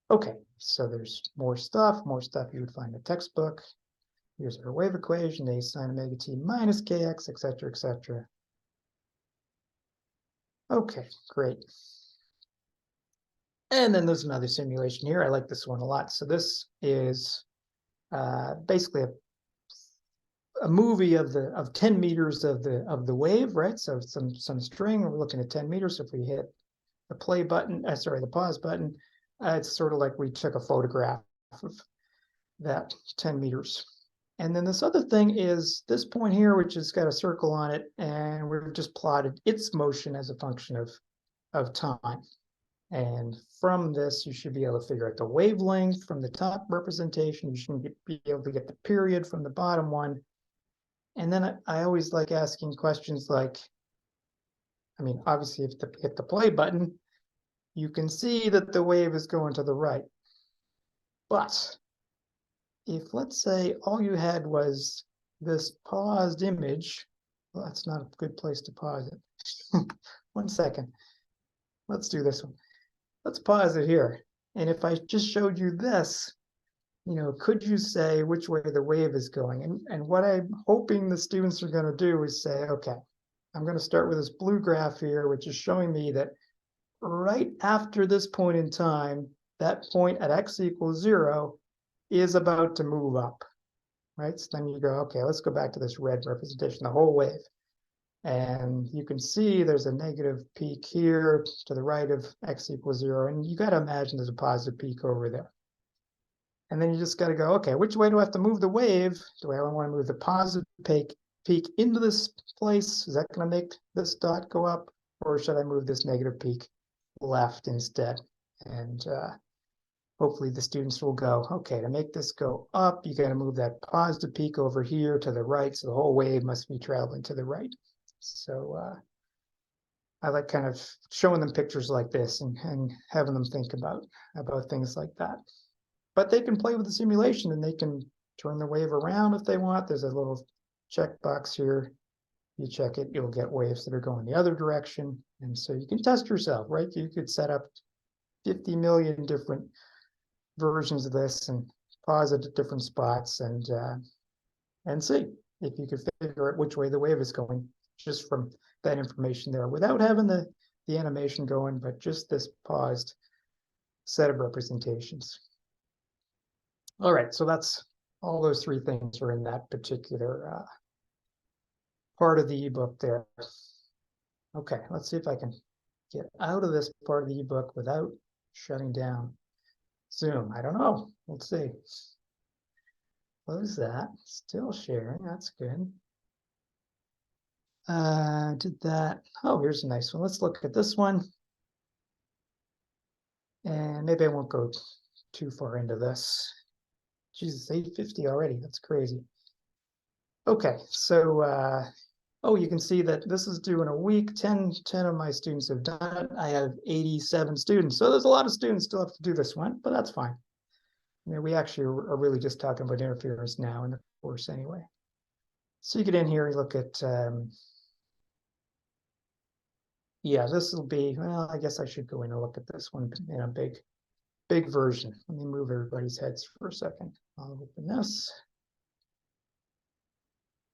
Okay, so there's more stuff you would find in the textbook. Here's our wave equation, a sine omega t minus kx, etc., etc. Okay, great. And then there's another simulation here. I like this one a lot. So this is basically a movie of 10 meters of the wave, right? So some string. We're looking at 10 meters. So if we hit the play button, the pause button, it's sort of like we took a photograph of that 10 meters. And then this other thing is this point here, which has got a circle on it, and we've just plotted its motion as a function of time. And from this, you should be able to figure out the wavelength from the top representation. You should be able to get the period from the bottom one. And then I always like asking questions like, obviously, if you hit the play button, you can see that the wave is going to the right. But if, let's say, all you had was this paused image, well, that's not a good place to pause it. 1 second. Let's do this one. Let's pause it here. And if I just showed you this, could you say which way the wave is going? And what I'm hoping the students are going to do is say, okay, I'm going to start with this blue graph here, which is showing me that, right after this point in time, that point at x equals 0 is about to move up, right? So then you go, okay, let's go back to this red representation, the whole wave. And you can see there's a negative peak here to the right of x equals 0. And you got to imagine there's a positive peak over there. And then you just got to go, okay, which way do I have to move the wave? Do I want to move the positive peak into this place? Is that going to make this dot go up? Or should I move this negative peak left instead? And hopefully the students will go, okay, to make this go up, you got to move that positive peak over here to the right. So the whole wave must be traveling to the right. So I like kind of showing them pictures like this and having them think about things like that. But they can play with the simulation and they can turn the wave around if they want. There's a little checkbox here. You check it, you'll get waves that are going the other direction. And so you can test yourself, right? You could set up 50 million different versions of this and pause it at different spots and see if you could figure out which way the wave is going just from that information there without having the animation going, but just this paused set of representations. All right, so that's all those three things are in that particular part of the ebook there. Okay, let's see if I can get out of this part of the ebook without shutting down Zoom. I don't know. Let's see. Close that. Still sharing. That's good. Did that. Oh, here's a nice one. Let's look at this one. And maybe I won't go too far into this. Jesus, 8:50 already. That's crazy. Okay, so oh, you can see that this is due in a week. 10 of my students have done it. I have 87 students. So there's a lot of students still have to do this one, but that's fine. You know, we actually are really just talking about interference now in the course anyway. So you get in here, you look at, yeah, this will be, well, I guess I should go in and look at this one in a big version. Let me move everybody's heads for a second. I'll open this.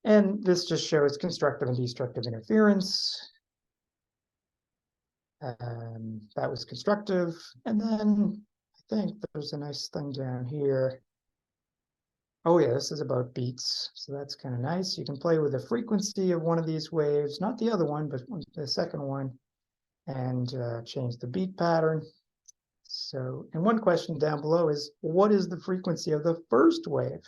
And this just shows constructive and destructive interference. That was constructive. And then I think there's a nice thing down here. Oh yeah, this is about beats. So that's kind of nice. You can play with the frequency of one of these waves, not the other one, but the second one, and change the beat pattern. So, and one question down below is, what is the frequency of the first wave?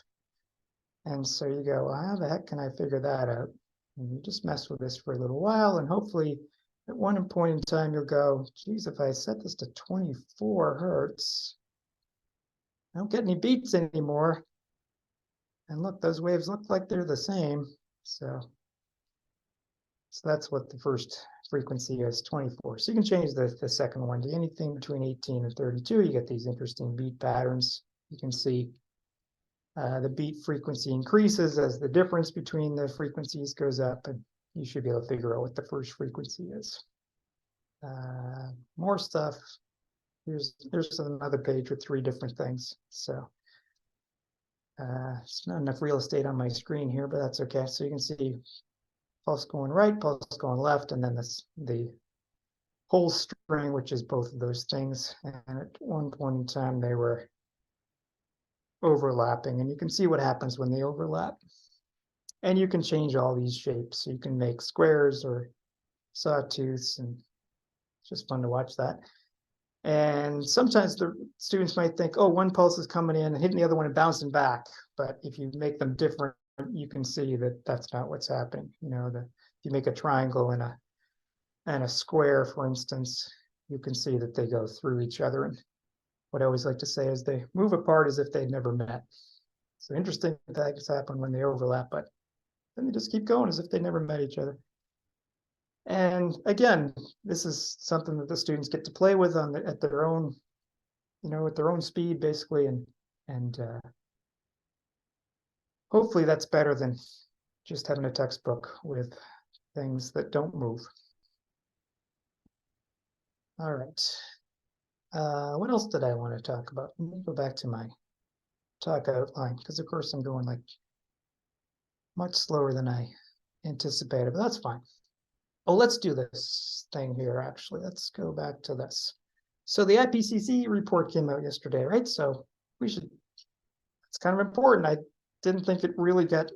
And so you go, well, how the heck can I figure that out? And you just mess with this for a little while, and hopefully at one point in time, you'll go, geez, if I set this to 24 hertz, I don't get any beats anymore. And look, those waves look like they're the same. So that's what the first frequency is, 24. So you can change the second one to anything between 18 and 32. You get these interesting beat patterns. You can see the beat frequency increases as the difference between the frequencies goes up, and you should be able to figure out what the first frequency is. More stuff. Here's another page with 3 different things. So it's not enough real estate on my screen here, but that's okay. So you can see pulse going right, pulse going left, and then the whole string, which is both of those things. And at one point in time, they were overlapping, and you can see what happens when they overlap. And you can change all these shapes. So you can make squares or sawtooths, and it's just fun to watch that. And sometimes the students might think, oh, one pulse is coming in and hitting the other one and bouncing back. But if you make them different, you can see that that's not what's happening. You know, if you make a triangle and a square, for instance, you can see that they go through each other. And what I always like to say is they move apart as if they'd never met. So interesting things happen when they overlap, but then they just keep going as if they never met each other. And again, this is something that the students get to play with at their own, at their own speed, basically, and hopefully that's better than just having a textbook with things that don't move. All right. What else did I want to talk about? Let me go back to my talk outline, because of course I'm going like much slower than I anticipated, but that's fine. Oh, let's do this thing here, actually. Let's go back to this. So the IPCC report came out yesterday, right? So it's kind of important. I didn't think it really got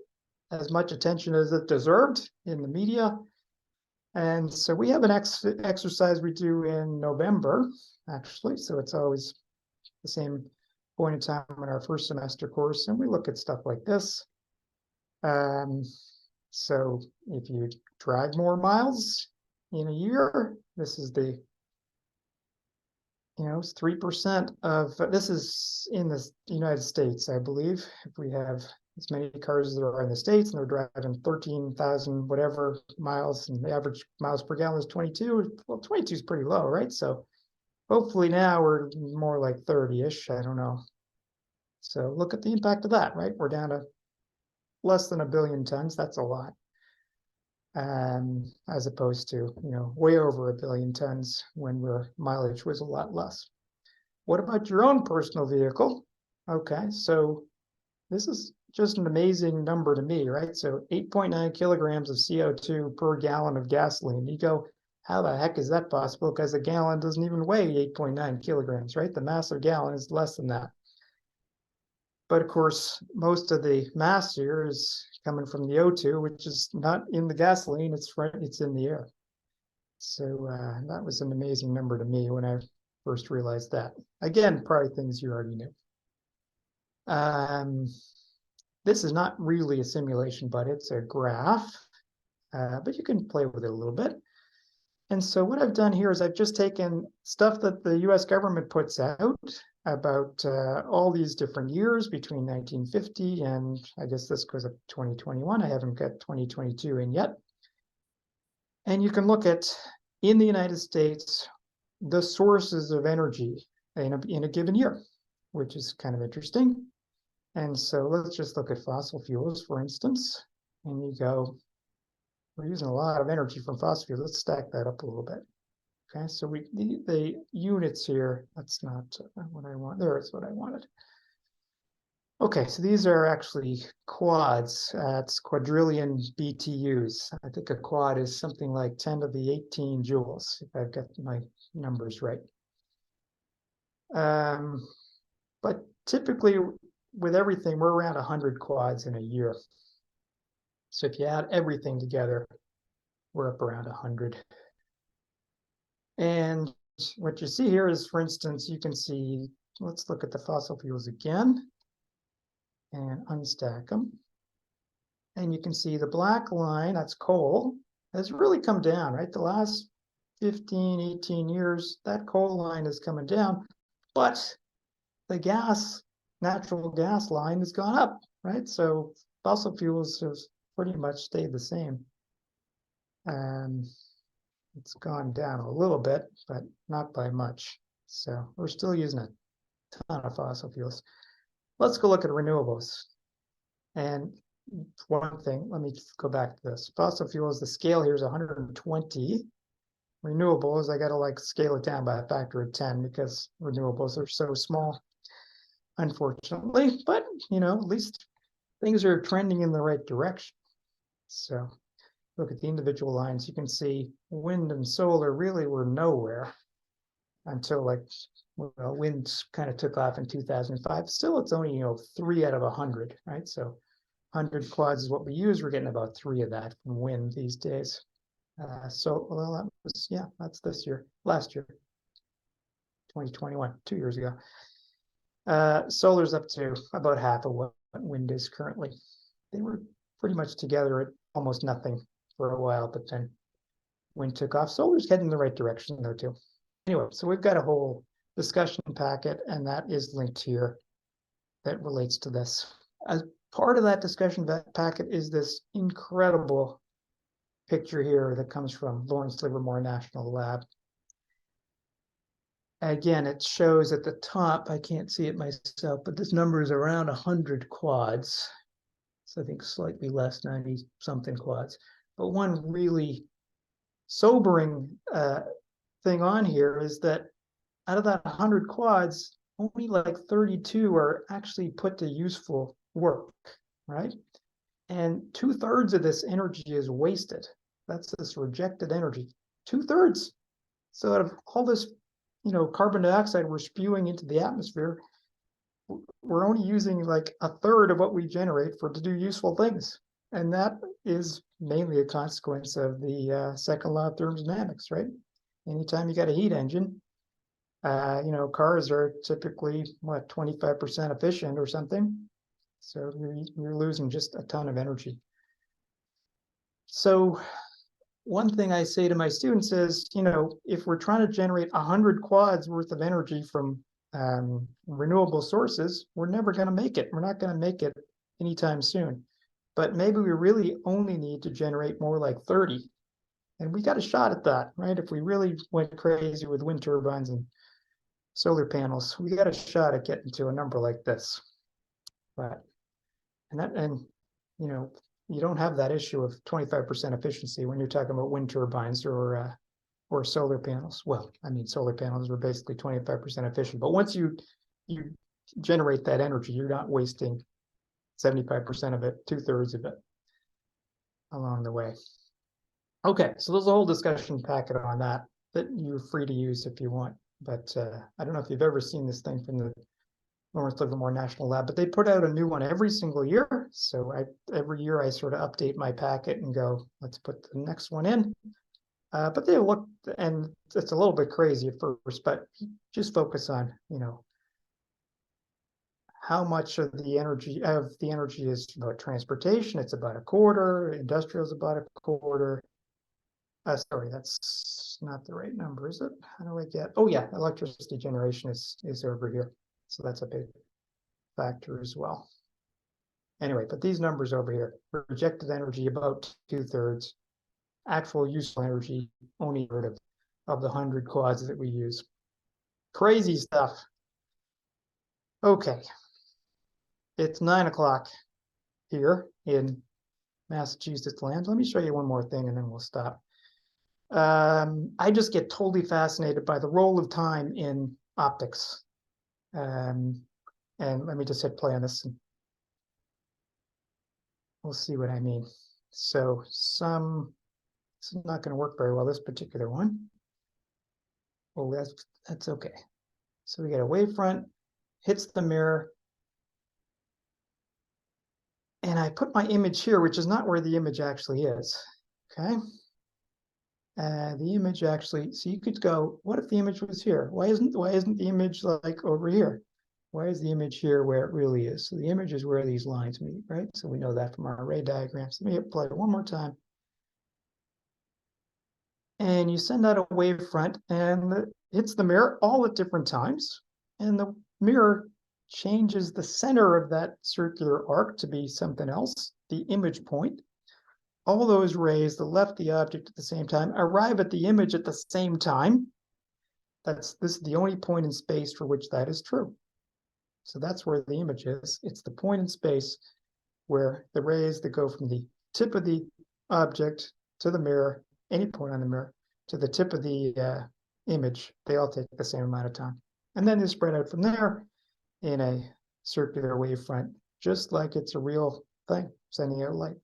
as much attention as it deserved in the media. And so we have an exercise we do in November, actually. So it's always the same point in time in our first semester course. And we look at stuff like this. So if you drive more miles in a year, this is the, it's 3% of, this is in the United States, I believe. If we have as many cars as there are in the States and they're driving 13,000 whatever miles, and the average miles per gallon is 22, well, 22 is pretty low, right? So hopefully now we're more like 30-ish, I don't know. So look at the impact of that, right? We're down to less than 1 billion tons. That's a lot. As opposed to, way over 1 billion tons when our mileage was a lot less. What about your own personal vehicle? Okay, so this is just an amazing number to me, right? So 8.9 kilograms of CO2 per gallon of gasoline. You go, how the heck is that possible? Because a gallon doesn't even weigh 8.9 kilograms, right? The mass of a gallon is less than that. But of course, most of the mass here is coming from the O2, which is not in the gasoline, it's in the air. So that was an amazing number to me when I first realized that. Again, probably things you already knew. This is not really a simulation, but it's a graph, but you can play with it a little bit. And so what I've done here is I've just taken stuff that the US government puts out about all these different years between 1950 and I guess this goes up to 2021. I haven't got 2022 in yet. And you can look at, in the United States, the sources of energy in a given year, which is kind of interesting. And so let's just look at fossil fuels, for instance, and you go, we're using a lot of energy from fossil fuels. Let's stack that up a little bit. Okay, so the units here, that's not what I want. There is what I wanted. Okay, so these are actually quads. It's quadrillion BTUs. I think a quad is something like 10 to the 18 joules, if I've got my numbers right. But typically, with everything, we're around 100 quads in a year. So if you add everything together, we're up around 100. And what you see here is, for instance, you can see, let's look at the fossil fuels again and unstack them. And you can see the black line, that's coal, has really come down, right? The last 15, 18 years, that coal line is coming down, but the natural gas line has gone up, right? So fossil fuels have pretty much stayed the same. It's gone down a little bit, but not by much. So we're still using a ton of fossil fuels. Let's go look at renewables. And one thing, let me go back to this. Fossil fuels, the scale here is 120. Renewables, I got to scale it down by a factor of 10 because renewables are so small, unfortunately. But, at least things are trending in the right direction. So look at the individual lines. You can see wind and solar really were nowhere until wind kind of took off in 2005. Still, it's only 3 out of 100, right? So 100 quads is what we use. We're getting about 3 of that from wind these days. That was, that's this year, last year, 2021, 2 years ago. Solar's up to about half of what wind is currently. They were pretty much together at almost nothing for a while, but then wind took off. Solar's heading in the right direction though too. Anyway, so we've got a whole discussion packet, and that is linked here that relates to this. As part of that discussion packet is this incredible picture here that comes from Lawrence Livermore National Lab. Again, it shows at the top, I can't see it myself, but this number is around 100 quads. So I think slightly less, 90-something quads. But one really sobering thing on here is that out of that 100 quads, only 32 are actually put to useful work, right? And 2/3 of this energy is wasted. That's this rejected energy, 2/3. So out of all this, carbon dioxide we're spewing into the atmosphere, we're only using like 1/3 of what we generate to do useful things. And that is mainly a consequence of the second law of thermodynamics, right? Anytime you got a heat engine, cars are typically, 25% efficient or something. So you're losing just a ton of energy. So one thing I say to my students is, if we're trying to generate 100 quads worth of energy from renewable sources, we're never going to make it. We're not going to make it anytime soon. But maybe we really only need to generate more like 30. And we got a shot at that, right? If we really went crazy with wind turbines and solar panels, we got a shot at getting to a number like this. But you don't have that issue of 25% efficiency when you're talking about wind turbines or solar panels. Well, I mean, solar panels are basically 25% efficient, but once you generate that energy, you're not wasting 75% of it, 2/3 of it along the way. Okay, so there's a whole discussion packet on that you're free to use if you want. But I don't know if you've ever seen this thing from the Lawrence Livermore National Lab, but they put out a new one every single year. So every year I sort of update my packet and go, let's put the next one in. But they look, and it's a little bit crazy at first, but just focus on, how much of the energy is about transportation. It's about 1/4. Industrial is about 1/4. Sorry, that's not the right number, is it? How do I get? Oh yeah, electricity generation is over here, so that's a big factor as well. Anyway, but these numbers over here: rejected energy about 2/3. Actual useful energy only of the 100 quads that we use. Crazy stuff. Okay, it's 9 o'clock here in Massachusetts land. Let me show you one more thing and then we'll stop. I just get totally fascinated by the role of time in optics. And let me just hit play on this and we'll see what I mean. So this is not going to work very well, this particular one. Oh, that's okay. So we get a wavefront, hits the mirror, and I put my image here, which is not where the image actually is. Okay. The image actually, so you could go, what if the image was here? Why isn't the image like over here? Why is the image here where it really is? So the image is where these lines meet, right? So we know that from our array diagrams. Let me play it one more time. And you send out a wavefront and it hits the mirror all at different times. And the mirror changes the center of that circular arc to be something else, the image point. All those rays that left the object at the same time arrive at the image at the same time. This is the only point in space for which that is true. So that's where the image is. It's the point in space where the rays that go from the tip of the object to the mirror, any point on the mirror, to the tip of the image, they all take the same amount of time. And then they spread out from there in a circular wavefront, just like it's a real thing, sending out light.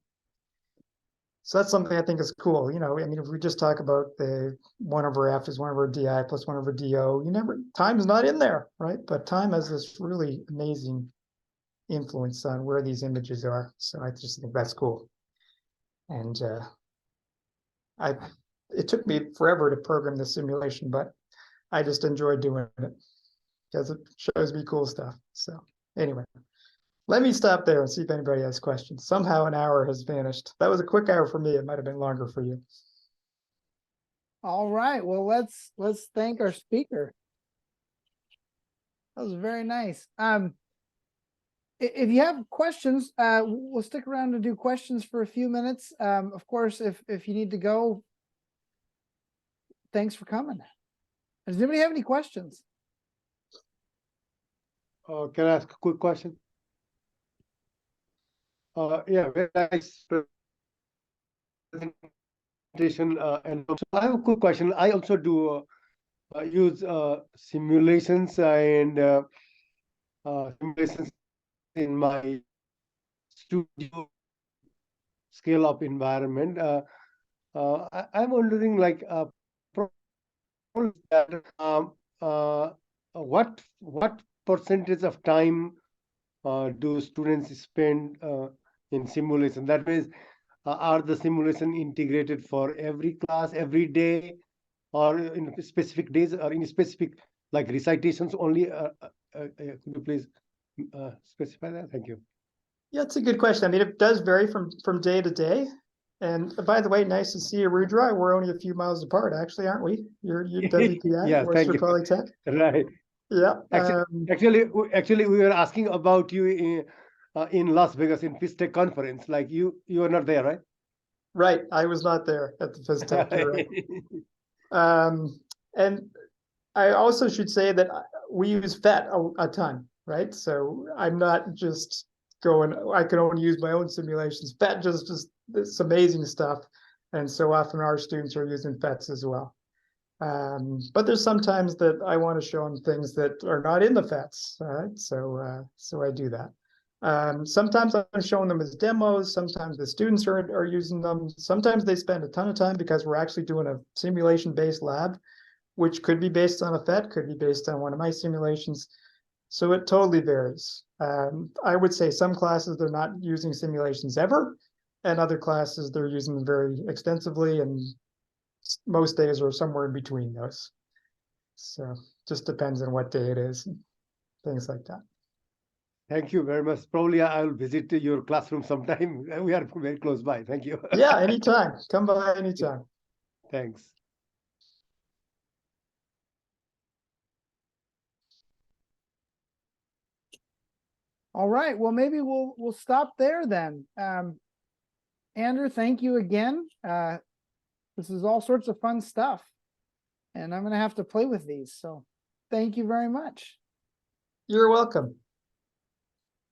So that's something I think is cool. I mean, if we just talk about the 1/f is 1/di plus 1/do, time's not in there, right? But time has this really amazing influence on where these images are. So I just think that's cool. And it took me forever to program the simulation, but I just enjoy doing it because it shows me cool stuff. So anyway. Let me stop there and see if anybody has questions. Somehow an hour has vanished. That was a quick hour for me. It might have been longer for you. All right. Well, let's thank our speaker. That was very nice. If you have questions, we'll stick around to do questions for a few minutes. Of course, if you need to go, thanks for coming. Does anybody have any questions? Can I ask a quick question? Yeah, very nice presentation. And so I have a quick question. I also do use simulations and simulations in my studio scale-up environment. I'm wondering, like, what percentage of time do students spend in simulation? That means, are the simulation integrated for every class, every day, or in specific days, or in specific like recitations only? Could you please specify that? Thank you. Yeah, it's a good question. I mean, it does vary from day to day. And by the way, nice to see you, Rudra. We're only a few miles apart, actually, aren't we? You're WPI, Yeah, thank Worcester you. Polytech. Right. Yeah. Actually, we were asking about you in Las Vegas in FISTech conference. Like you were not there, right? Right. I was not there at the FISTech. You're right. And I also should say that we use PhET a ton, right? So I'm not just going, I can only use my own simulations. PhET just it's amazing stuff. And so often our students are using PhETs as well. But there's sometimes that I want to show them things that are not in the PhETs, right? So I do that. Sometimes I'm showing them as demos. Sometimes the students are using them. Sometimes they spend a ton of time because we're actually doing a simulation-based lab, which could be based on a PhET, could be based on one of my simulations. So it totally varies. I would say some classes they're not using simulations ever, and other classes they're using them very extensively, and most days are somewhere in between those. So just depends on what day it is, and things like that. Thank you very much. Probably I'll visit your classroom sometime. We are very close by. Thank you. Yeah, anytime. Come by anytime. Thanks. All right. Well, maybe we'll stop there then. Andrew, thank you again. This is all sorts of fun stuff, and I'm going to have to play with these. So thank you very much. You're welcome.